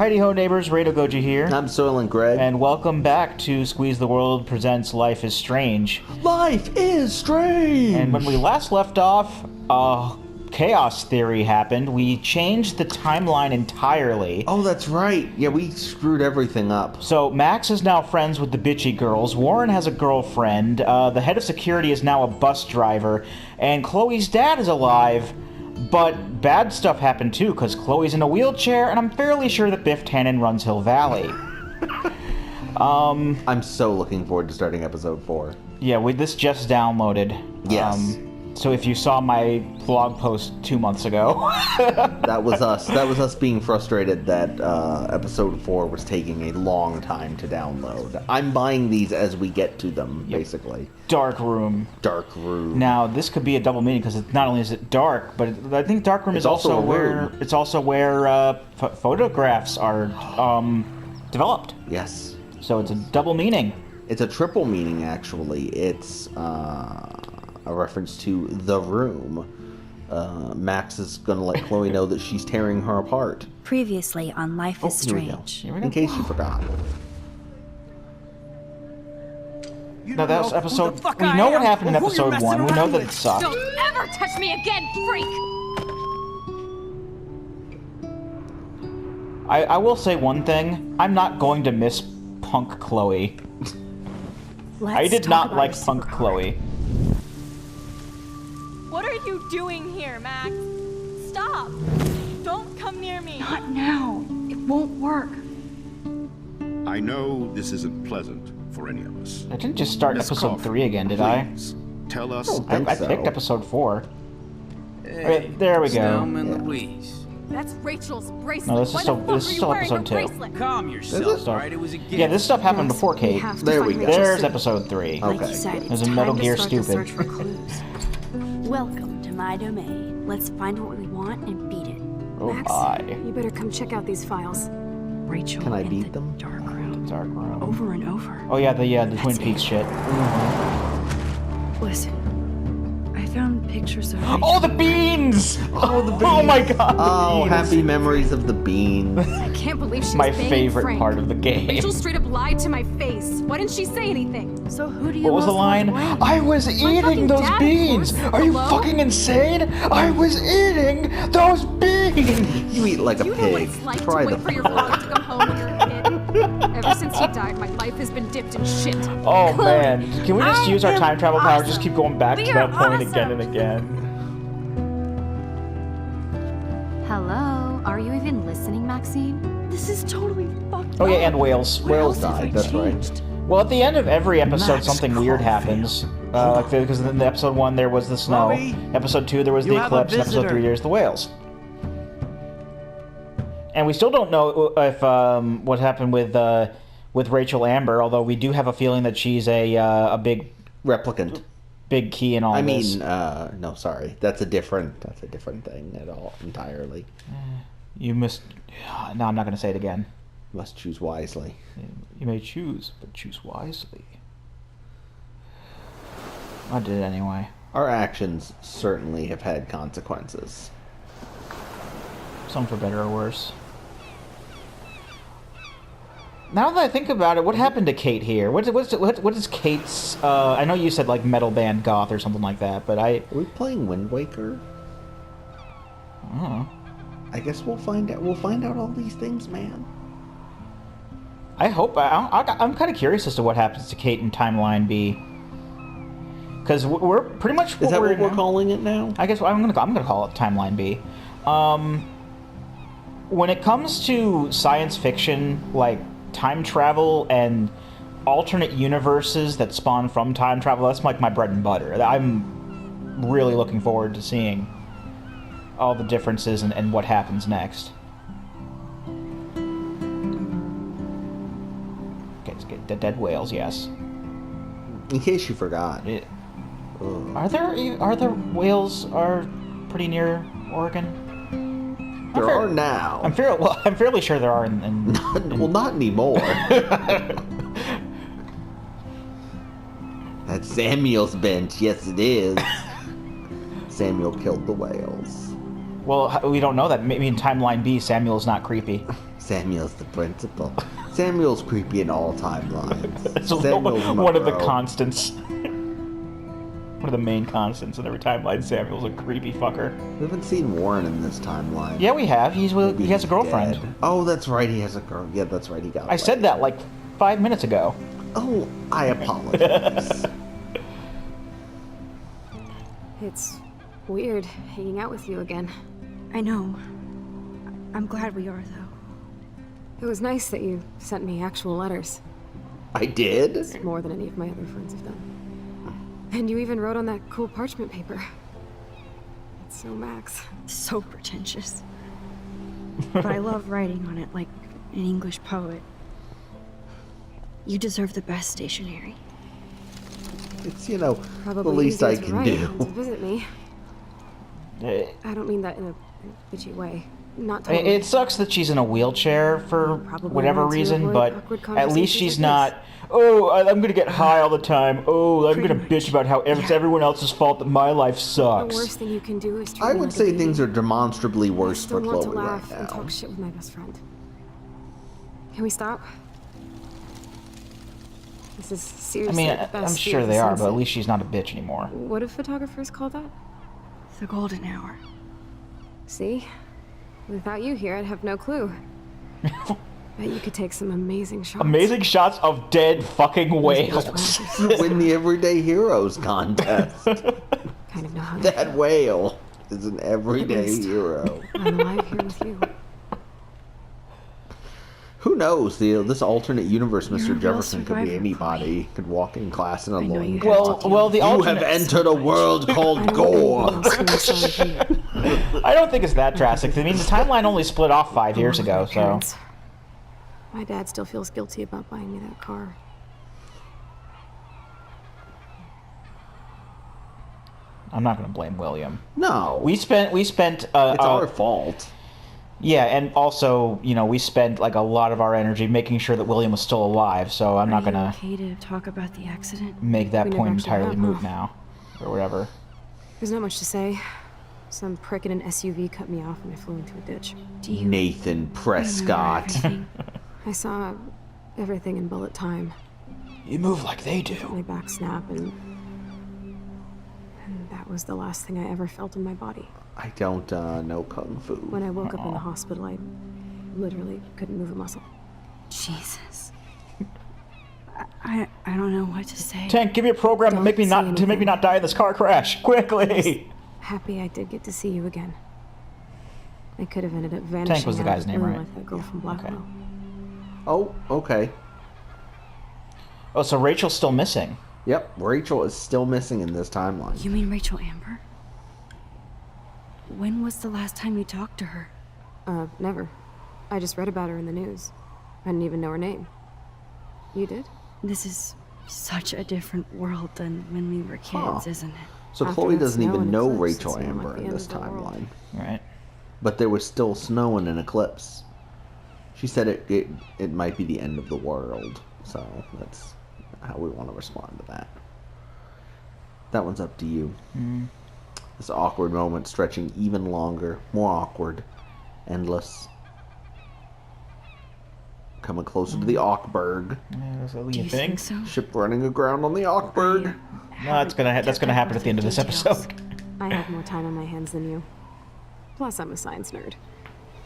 Heidi-ho neighbors, Rado Goji here. I'm SoylentGreg. And welcome back to Squeeze the World presents Life is Strange. Life is strange! And when we last left off, chaos theory happened. We changed the timeline entirely. Oh, that's right. Yeah, we screwed everything up. So Max is now friends with the bitchy girls. Warren has a girlfriend. The head of security is now a bus driver. And Chloe's dad is alive. But bad stuff happened too, because Chloe's in a wheelchair, and I'm fairly sure that Biff Tannen runs Hill Valley. I'm so looking forward to starting episode 4. Yeah, this just downloaded. Yes. So if you saw my blog post 2 months ago... That was us. That was us being frustrated that episode 4 was taking a long time to download. I'm buying these as we get to them, basically. Dark Room. Dark Room. Now, this could be a double meaning, because not only is it dark, but I think Dark Room is also where... It's also where photographs are developed. Yes. So it's a double meaning. It's a triple meaning, actually. It's a reference to The Room. Max is going to let Chloe know that she's tearing her apart. Previously on Life is Strange. Here we go. In case you forgot. No, that was episode... We know what happened in episode 1. We know that it sucked. Don't ever touch me again, freak! I will say one thing. I'm not going to miss Punk Chloe. I did not like Punk Chloe. What are you doing here, Max? Stop! Don't come near me! Not now. It won't work. I know this isn't pleasant for any of us. I didn't just start Miss episode Cough, 3 again, did please, tell us. I picked episode 4. Right, there we go. Louise. That's Rachel's bracelet. No, this is Why still, the fuck this are is you still wearing episode her 2. bracelet? Calm yourself, alright? It was a gift. Yeah, this stuff happened before We Kate. have to There find we go. Rachel's There's suit. episode 3. Like Okay. you said, There's it's a Metal time Gear to start the Stupid. search for clues. Welcome to my domain. Let's find what we want and beat it. Oh Max, my. you better come check out these files. Rachel Can I in beat the them? dark room. Dark Room. Over and over. Oh yeah, the Twin That's Peaks it. shit. Listen, I found pictures of Rachel. Oh, the beans! Oh, the beans! Oh my god, the Oh, beans. happy memories of the beans. I can't believe she's My banging favorite Frank. part of the game. Rachel straight up lied to my face. Why didn't she say anything? So who do you What was the most line? want to blame? I was eating fucking those dad, of beans! course. Are you Hello? fucking insane? I was eating those beans! You eat like a You know what pig. it's like Try to the wait for your father to come home when you're a kid? Ever since he died, my life has been dipped in shit. Oh man, can we just I use our am time travel power? Just awesome. keep going back to We that are point again and awesome. again. Hello? Are you even listening, Maxine? This is totally fucked Oh yeah, up. and whales. What Whales else have died, I that's right. changed? Well, at the end of every episode, Max something weird happens. Because in the episode 1 there was the snow. Chloe, Episode 2 there was you the have a eclipse. And episode 3 visitor. there's the whales. And we still don't know if what happened with Rachel Amber. Although we do have a feeling that she's a Replicant. big key in all I this. mean, no, sorry. That's a different thing at all, entirely. You missed. No, I'm not going to say it again. Must choose wisely. You may choose, but choose wisely. I did it anyway. Our actions certainly have had consequences. Some for better or worse. Now that I think about it, what happened to Kate here? What is Kate's? I know you said like metal band goth or something like that, but Are we playing Wind Waker? I don't know. I guess we'll find out. We'll find out all these things, man. I hope. I'm kind of curious as to what happens to Kate in Timeline B. Because we're pretty much. Is that what we're now. calling it now? I guess I'm gonna call it Timeline B. When it comes to science fiction, like time travel and alternate universes that spawn from time travel, that's like my bread and butter. I'm really looking forward to seeing all the differences and what happens next. Okay, let's get the dead whales. Yes. In case you forgot. Are there whales are pretty near Oregon? There are now. I'm fairly sure there are in Well, not anymore. That's Samuel's bench. Yes, it is. Samuel killed the whales. Well, we don't know that. Maybe in Timeline B, Samuel's not creepy. Samuel's the principal. Samuel's creepy in all timelines. It's Samuel's my one of the bro. constants. One of the main constants in every timeline. Samuel's a creepy fucker. We haven't seen Warren in this timeline. Yeah, we have. He Maybe has a he's girlfriend. dead. Oh, that's right. He has a girl. Yeah, that's right. He got. I said that like 5 minutes ago. Oh, I apologize. It's weird hanging out with you again. I know. I'm glad we are, though. It was nice that you sent me actual letters. I did? It's more than any of my other friends have done. And you even wrote on that cool parchment paper. It's so Max. So pretentious. But I love writing on it like an English poet. You deserve the best stationery. It's, Probably the least I easier to can write do. than to visit me. I don't mean that in a bitchy way. Not totally. It sucks that she's in a wheelchair for Probably whatever want to reason, avoid but awkward at conversations least she's like not, oh, I'm gonna get high all the time. Oh, I'm Pretty gonna bitch about how it's everyone else's fault that my life The sucks. worst thing you can do is treat I me would like a say baby. things are demonstrably I worse still for want Chloe to laugh right and now. talk shit with my best friend. Can we stop? This is I seriously mean, the best I'm view sure of the they are, but sunset. at least she's not a bitch anymore. What do photographers call that? The golden hour. See? Without you here, I'd have no clue. Bet you could take some amazing shots. Amazing shots of dead fucking whales. You win the Everyday Heroes contest. Kind of know how to That whale is an everyday least- hero. I'm alive here with you. Who knows? This alternate universe, You're a Mr. real Jefferson could be survivor, anybody. Could walk in class in a I know you loincloth. Well, the You have alternate. entered a world I called don't Gore. know anything else going on here. I don't think it's that drastic. I mean, the timeline only split off 5 years Along ago, with my so. parents. My dad still feels guilty about buying me that car. I'm not gonna blame William. No, We spent. it's our fault. Yeah, and also, we spent like a lot of our energy making sure that William was still alive, so I'm not Are you gonna okay to talk about the accident? make that We never point actually entirely have, moot huh? now. Or whatever. There's not much to say. Some prick in an SUV cut me off and I flew into a ditch. Do you Nathan remember Prescott. everything? I saw everything in bullet time. You move like they do. My back snap and that was the last thing I ever felt in my body. I don't know kung fu. When I woke up in the hospital, I literally couldn't move a muscle. Jesus. I don't know what to say. Tank, give me a program to Don't make me say not anything. die in this car crash quickly. Happy I did get to see you again. I could have ended up vanishing. was the out guy's of the name, blue right? Like that girl from Blackwell. Oh, okay. Oh, so Rachel's still missing. Yep, Rachel is still missing in this timeline. You mean Rachel Amber? When was the last time you talked to her? Never. I just read about her in the news. I didn't even know her name. You did? This is such a different world than when we were kids, Huh. isn't it? So After Chloe that doesn't snow even and know eclipse, Rachel it seemed Amber like the in end this of the world. timeline. Right. But there was still snow in an eclipse. She said it might be the end of the world. So that's how we want to respond to that. That one's up to you. This awkward moment stretching even longer, more awkward, endless. Coming closer to the Aukberg. Yeah, is that what Do you you think? think so? Ship running aground on the Aukberg. I No, that's gonna happen at the end of this Details. episode. I have more time on my hands than you. Plus, I'm a science nerd.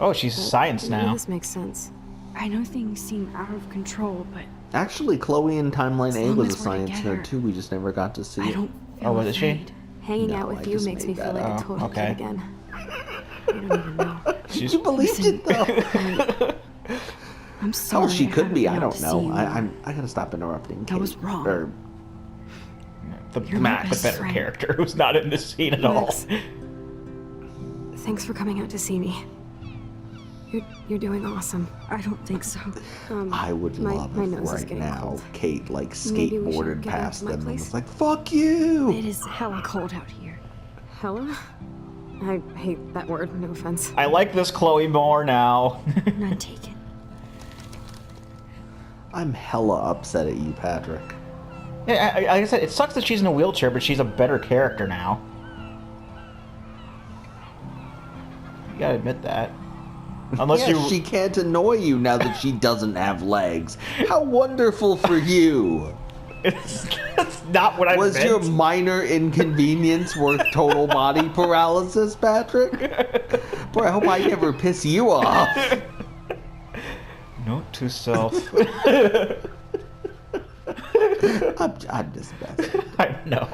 Oh, she's science Maybe now. this makes sense. I know things seem out of control, but Actually, Chloe in Timeline A long was a as we're science together, nerd too. We just never got to see I it. don't feel Oh, was it she? afraid. Hanging No, out I with you just makes me made feel that like up. a total Okay. kid again. You don't even know. She's You believed it though. I'm sorry. Oh, she could haven't be. been I able don't to know. see you. I gotta stop interrupting. That was Kate. wrong. Or, You're my Matt, the best better friend. character, who's not in this scene at all. Max. Thanks for coming out to see me. You're doing awesome. I don't think so. I would love my if nose is right getting now cold. Kate like Maybe we should skateboarded get out past to my them and place? was like, "Fuck you." It is hella cold out here. Hella? I hate that word, no offense. I like this Chloe more now. None taken. I'm hella upset at you, Patrick. Yeah, like I said, it sucks that she's in a wheelchair, but she's a better character now. You gotta admit that. Unless Yes, she can't annoy you now that she doesn't have legs. How wonderful for you! It's not what I Was meant. your minor inconvenience worth total body paralysis, Patrick? Boy, I hope I never piss you off. Note to self. I'm just messing. I know.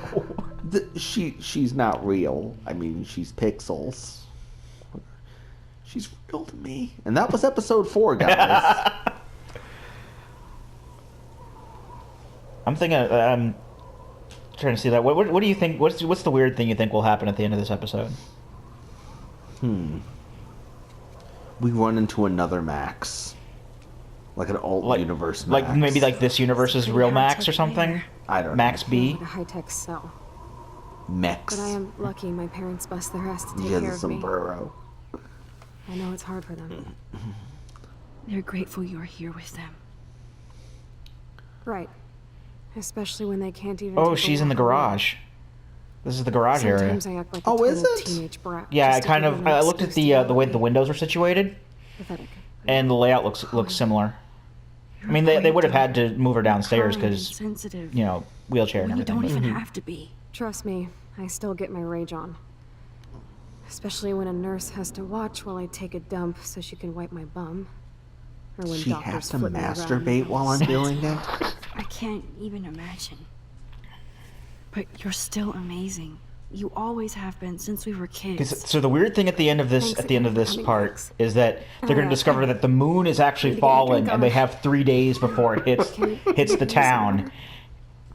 She's not real. I mean, she's pixels. She's real to me. And that was episode 4, guys. I'm thinking. I'm trying to see that. What do you think? What's the weird thing you think will happen at the end of this episode? We run into another Max. Like an alt universe Max. Like maybe like this universe's real Max or something? I don't know. Max B? Like a high-tech cell. Mex. But I am lucky my parents bust their ass to take He has care a of me. sombrero. I know it's hard for them. They're grateful you're here with them. Right. Especially when they can't even Oh, take a she's in the walk alone. garage. This is the garage area. Sometimes I act like a Oh, is total it? teenage brat. Yeah, I just to kind give of. them an I looked at excuse to the way the windows were situated, Pathetic. and the layout looks similar. I mean, they would have had to move her downstairs because sensitive. you know wheelchair and We everything. don't but- even have to be. Trust me, I still get my rage on. Especially when a nurse has to watch while I take a dump so she can wipe my bum. Or when She doctors has to flip me around. masturbate while I'm doing it? I can't even imagine. But you're still amazing. You always have been since we were kids. So the weird thing at the end of this Thanks again for coming, part Max. is that they're going to discover that the moon is actually falling, and they have 3 days before it hits the town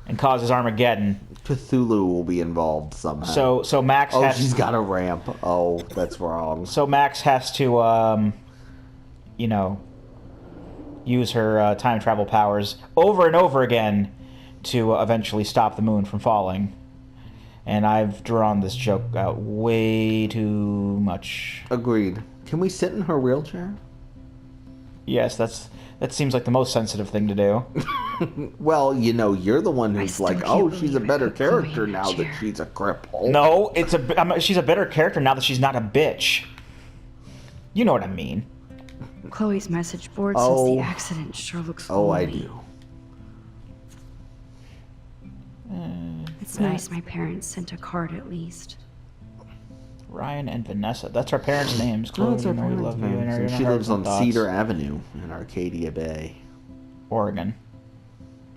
and causes Armageddon. Cthulhu will be involved somehow. So Max Oh, has. she's got a ramp. Oh, that's wrong. So Max has to, use her time travel powers over and over again to eventually stop the moon from falling. And I've drawn this joke out way too much. Agreed. Can we sit in her wheelchair? Yes, that seems like the most sensitive thing to do. Well, you're the one who's still like, can't oh, she's a believe I better put Chloe in character a now that chair. she's a cripple. No, she's a better character now that she's not a bitch. You know what I mean. Chloe's message board Oh. since the accident sure looks Oh, I lonely. do. It's nice my parents sent a card at least. Ryan and Vanessa. That's our parents' names. Oh, Chloe, that's our you know we parents' love you. names. And And our she lives on thoughts. Cedar Avenue in Arcadia Bay. Oregon.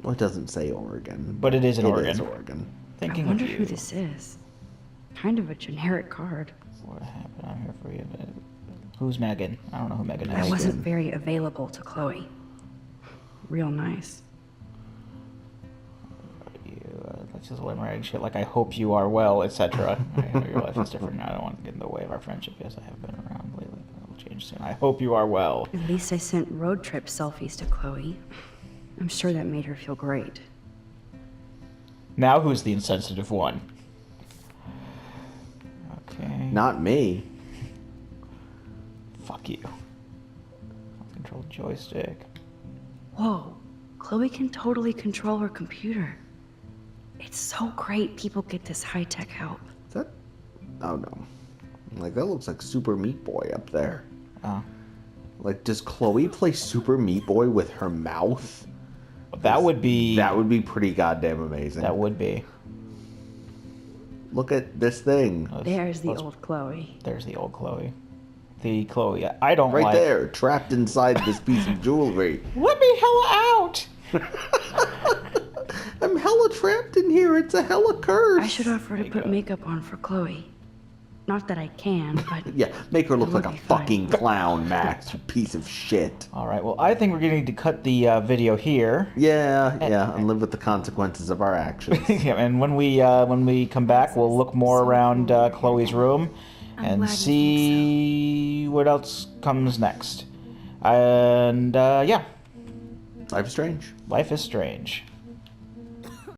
Well, it doesn't say Oregon. But it is in It Oregon. is Oregon. Thinking I wonder of you. who this is. Kind of a generic card. What happened? I'm here for you. But who's Megan? I don't know who Megan I is. wasn't very available to Chloe. Real nice. That's just limericking shit like I hope you are well, etc. I know your life is different now. I don't want to get in the way of our friendship. Yes, I have been around lately, but it will change soon. I hope you are well. At least I sent road trip selfies to Chloe. I'm sure that made her feel great. Now who's the insensitive one? Okay. Not me. Fuck you. Control joystick. Whoa, Chloe can totally control her computer. It's so great people get this high-tech help. Is that? Oh no. Like that looks like Super Meat Boy up there. Oh. Like, does Chloe play Super Meat Boy with her mouth? That would be... That would be pretty goddamn amazing. That would be. Look at this thing. There's the let's- old Chloe. There's the old Chloe. The Chloe I don't Right like. there, trapped inside this piece of jewelry. Let me hella out! I'm hella trapped in here. It's a hella curse. I should offer to put makeup on for Chloe. Not that I can, but Yeah, make her look It like would a be fine. fucking clown, Max, you piece of shit. Alright, well, I think we're going to need to cut the video here. Yeah, and live with the consequences of our actions. Yeah, and when we come back, we'll look more around Chloe's room and glad you see what else comes next. And, yeah, Life's strange. life is strange.